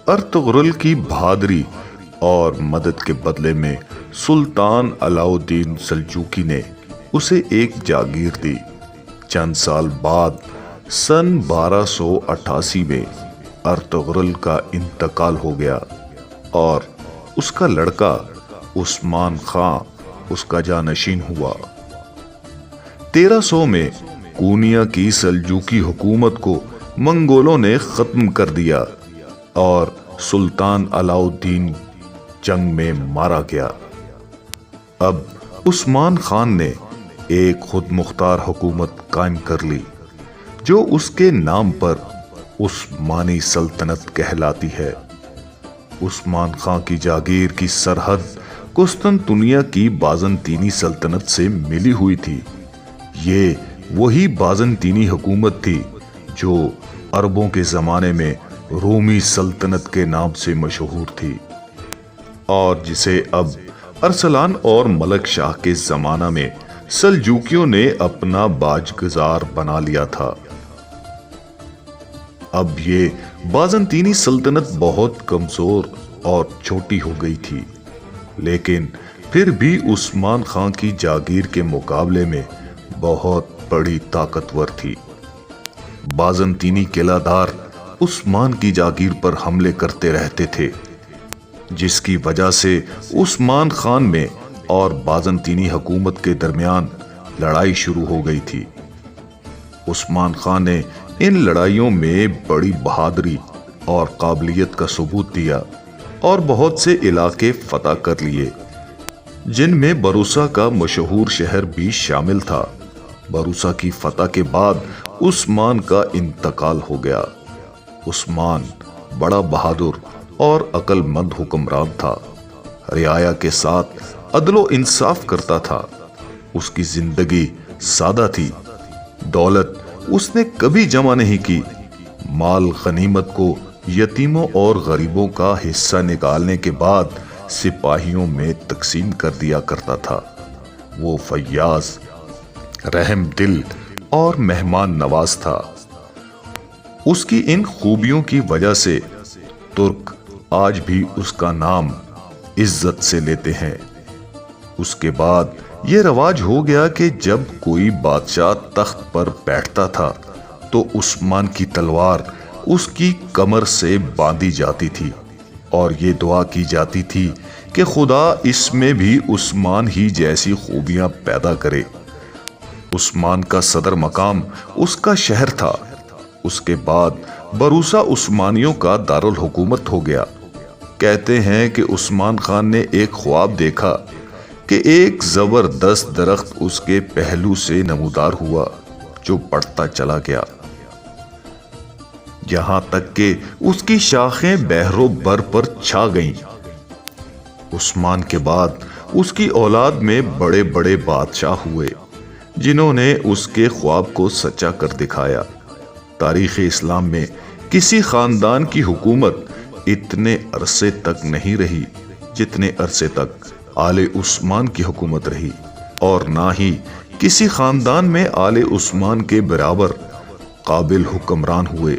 Ertugrul کی بہادری اور مدد کے بدلے میں سلطان علاء الدین سلجوقی نے اسے ایک جاگیر دی۔ چند سال بعد سن 1288 میں ارطغرل کا انتقال ہو گیا اور اس کا لڑکا عثمان خان اس کا جانشین ہوا۔ 1300 میں کونیا کی سلجوقی حکومت کو منگولوں نے ختم کر دیا اور سلطان علاء الدین جنگ میں مارا گیا۔ اب عثمان خان نے ایک خود مختار حکومت قائم کر لی جو اس کے نام پر عثمانی سلطنت کہلاتی ہے۔ عثمان خان کی جاگیر کی سرحد قسطنطنیہ کی بازنطینی سلطنت سے ملی ہوئی تھی۔ یہ وہی بازنطینی حکومت تھی جو عربوں کے زمانے میں رومی سلطنت کے نام سے مشہور تھی اور جسے اب ارسلان اور ملک شاہ کے زمانہ میں سلجوقیوں نے اپنا باجگزار بنا لیا تھا۔ اب یہ بازنطینی سلطنت بہت کمزور اور چھوٹی ہو گئی تھی، لیکن پھر بھی عثمان خان کی جاگیر کے مقابلے میں بہت بڑی طاقتور تھی۔ بازنطینی قلعہ دار عثمان کی جاگیر پر حملے کرتے رہتے تھے، جس کی وجہ سے عثمان خان میں اور بازنطینی حکومت کے درمیان لڑائی شروع ہو گئی تھی۔ عثمان خان نے ان لڑائیوں میں بڑی بہادری اور قابلیت کا ثبوت دیا اور بہت سے علاقے فتح کر لیے، جن میں بروسا کا مشہور شہر بھی شامل تھا۔ بروسا کی فتح کے بعد عثمان کا انتقال ہو گیا۔ عثمان بڑا بہادر اور عقل مند حکمران تھا، رعایا کے ساتھ عدل و انصاف کرتا تھا۔ اس کی زندگی سادہ تھی، دولت اس نے کبھی جمع نہیں کی، مال غنیمت کو یتیموں اور غریبوں کا حصہ نکالنے کے بعد سپاہیوں میں تقسیم کر دیا کرتا تھا۔ وہ فیاض، رحم دل اور مہمان نواز تھا۔ اس کی ان خوبیوں کی وجہ سے ترک آج بھی اس کا نام عزت سے لیتے ہیں۔ اس کے بعد یہ رواج ہو گیا کہ جب کوئی بادشاہ تخت پر بیٹھتا تھا تو عثمان کی تلوار اس کی کمر سے باندھی جاتی تھی اور یہ دعا کی جاتی تھی کہ خدا اس میں بھی عثمان ہی جیسی خوبیاں پیدا کرے۔ عثمان کا صدر مقام اس کا شہر تھا۔ اس کے بعد بروسا عثمانیوں کا دارالحکومت ہو گیا۔ کہتے ہیں کہ عثمان خان نے ایک خواب دیکھا کہ ایک زبردست درخت اس کے پہلو سے نمودار ہوا جو بڑھتا چلا گیا، یہاں تک کہ اس کی شاخیں بحر و بر پر چھا گئیں۔ عثمان کے بعد اس کی اولاد میں بڑے بڑے بادشاہ ہوئے جنہوں نے اس کے خواب کو سچا کر دکھایا۔ تاریخ اسلام میں کسی خاندان کی حکومت اتنے عرصے تک نہیں رہی جتنے عرصے تک آل عثمان کی حکومت رہی، اور نہ ہی کسی خاندان میں آل عثمان کے برابر قابل حکمران ہوئے۔